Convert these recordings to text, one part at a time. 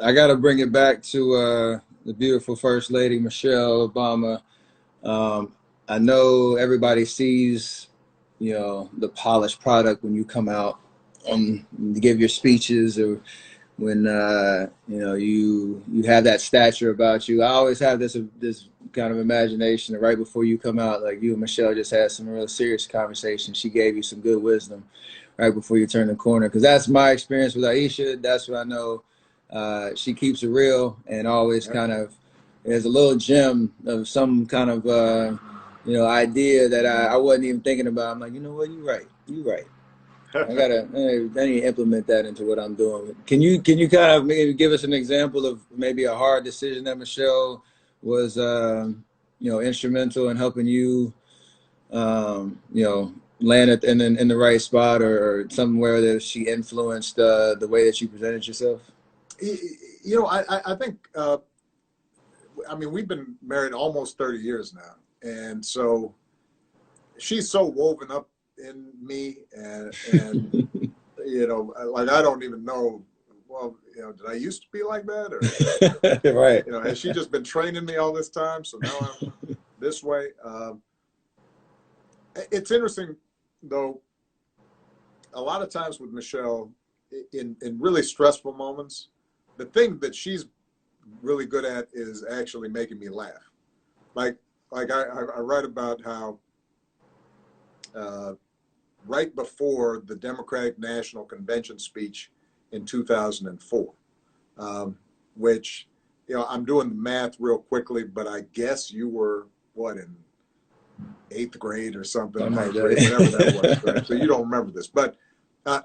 I got to bring it back to the beautiful First Lady Michelle Obama. Um, I know everybody sees, the polished product when you come out to give your speeches, or when you have that stature about you. I always have this kind of imagination that right before you come out, like you and Michelle just had some real serious conversation. She gave you some good wisdom right before you turn the corner, because that's my experience with Aisha. That's what I know. She keeps it real and always Yep. kind of there's a little gem of some kind of idea that I wasn't even thinking about. I'm like, you know what, you're right. I need to implement that into what I'm doing. Can you kind of maybe give us an example of maybe a hard decision that Michelle was instrumental in helping you land it in the right spot, or somewhere that she influenced the way that you presented yourself? I think, I mean, we've been married almost 30 years now. And so she's so woven up in me, and like, I don't even know, well, did I used to be like that? Or, Right. has she just been training me all this time? So now I'm this way. It's interesting, though, a lot of times with Michelle, in really stressful moments, the thing that she's really good at is actually making me laugh. Like I write about how right before the Democratic National Convention speech in 2004, which, I'm doing the math real quickly, but I guess you were, what, in eighth grade or something, ninth grade, whatever that was, right? So you don't remember this, but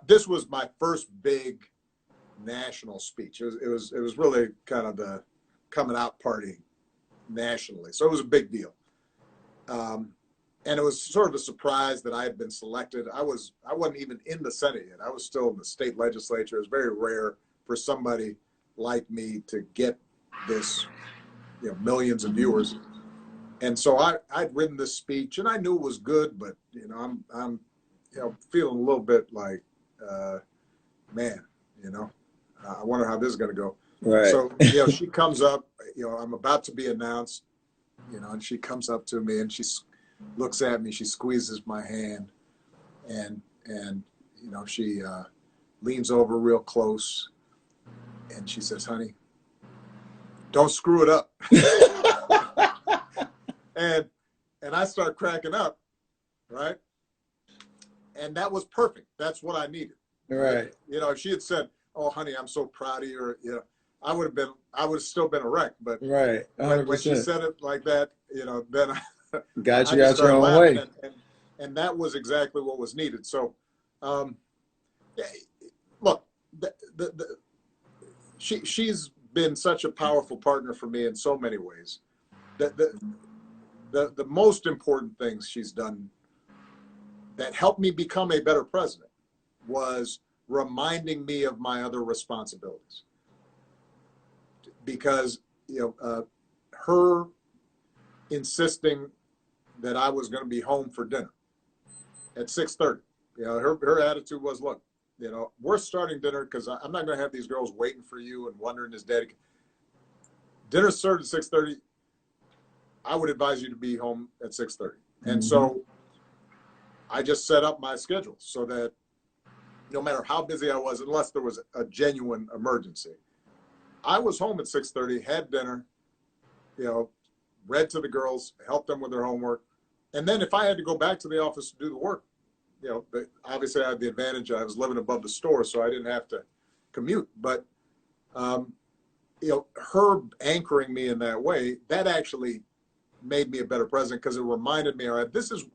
this was my first big national speech. It was really kind of the coming out party nationally, so it was a big deal. And it was sort of a surprise that I had been selected. I wasn't even in the Senate yet. I was still in the state legislature. It was very rare for somebody like me to get this, millions of viewers. And so I'd written this speech, and I knew it was good, but I'm feeling a little bit like, man, I wonder how this is going to go. Right. So she comes up. I'm about to be announced. And she comes up to me and she looks at me. She squeezes my hand, and she leans over real close, and she says, "Honey, don't screw it up." and I start cracking up, right? And that was perfect. That's what I needed. Right. If she had said, "Oh, honey, I'm so proud of you," I would have still been a wreck. But right, 100%. When she said it like that, then got I you just out your started own laughing, way. and that was exactly what was needed. So, look, she's been such a powerful partner for me in so many ways. The most important things she's done that helped me become a better president was reminding me of my other responsibilities. Because her insisting that I was going to be home for dinner at 6:30. Her attitude was, look, we're starting dinner because I'm not going to have these girls waiting for you and wondering is daddy. Dinner's served at 6:30. I would advise you to be home at 6:30. And so I just set up my schedule so that no matter how busy I was, unless there was a genuine emergency, I was home at 6:30, had dinner, read to the girls, helped them with their homework. And then if I had to go back to the office to do the work, obviously I had the advantage. I was living above the store, so I didn't have to commute. But, her anchoring me in that way, that actually made me a better president, because it reminded me, all right, this is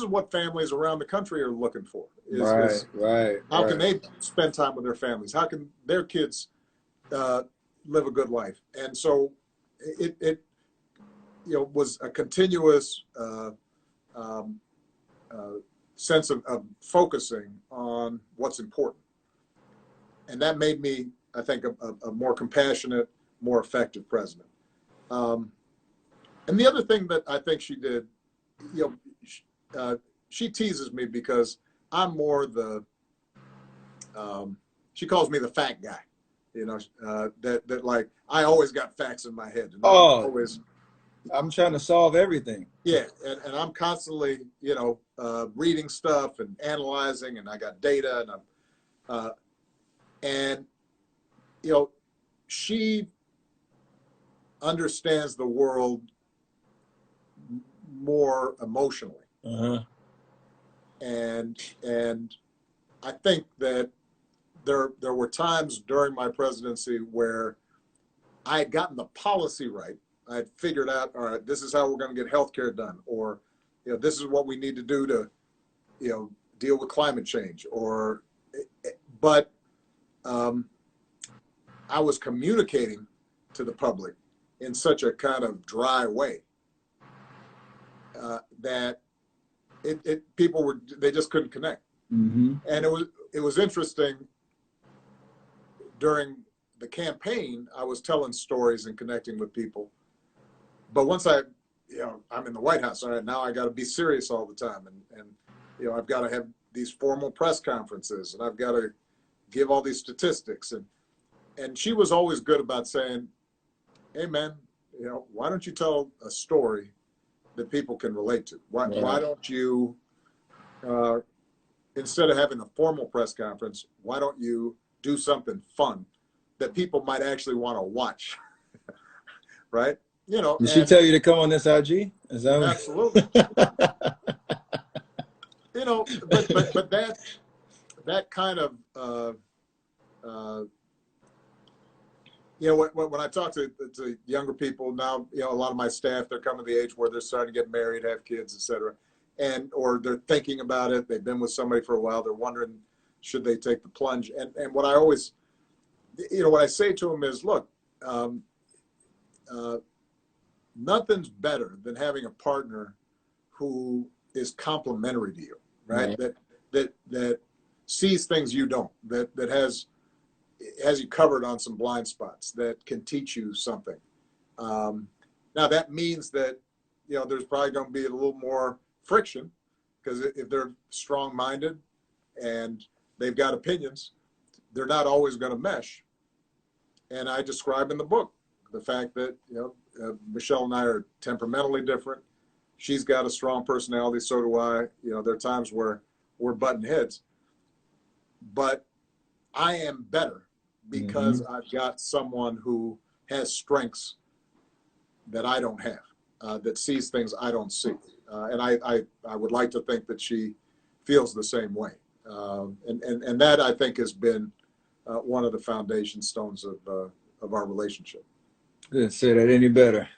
what families around the country are looking for. How can they spend time with their families? How can their kids live a good life? And so it was a continuous sense of focusing on what's important. And that made me, I think, a more compassionate, more effective president. And the other thing that I think she did, she teases me because I'm more she calls me the fat guy. You know, that like I always got facts in my head, and I'm Oh, always I'm trying to solve everything. yeah, and I'm constantly reading stuff and analyzing, and I got data, and I'm and you know she understands the world more emotionally, Uh-huh. and I think that there were times during my presidency where I had gotten the policy right. I had figured out, all right, this is how we're going to get healthcare done, or this is what we need to do to deal with climate change, but um, I was communicating to the public in such a kind of dry way that people they just couldn't connect. Mm-hmm. And it was interesting during the campaign. I was telling stories and connecting with people, but once I'm in the White House. All right, now I got to be serious all the time, and I've got to have these formal press conferences, and I've got to give all these statistics, and she was always good about saying, "Hey, man, why don't you tell a story that people can relate to? Why don't you, instead of having a formal press conference, why don't you do something fun that people might actually want to watch?" Right? Did she And tell you to come on this IG? Is that absolutely. But that kind of when I talk to younger people now, a lot of my staff, they're coming to the age where they're starting to get married, have kids, et cetera, or they're thinking about it. They've been with somebody for a while. They're wondering, should they take the plunge? And what I always, what I say to them is, look, um, uh, nothing's better than having a partner who is complementary to you, right? right? That sees things you don't, that has you covered on some blind spots, that can teach you something. Now that means that there's probably going to be a little more friction, because if they're strong-minded and they've got opinions, they're not always going to mesh. And I describe in the book the fact that Michelle and I are temperamentally different. She's got a strong personality, so do I. There are times where we're butting heads, but I am better Mm-hmm. because I've got someone who has strengths that I don't have, that sees things I don't see. And I would like to think that she feels the same way. And that, I think, has been one of the foundation stones of our relationship. Couldn't say that any better.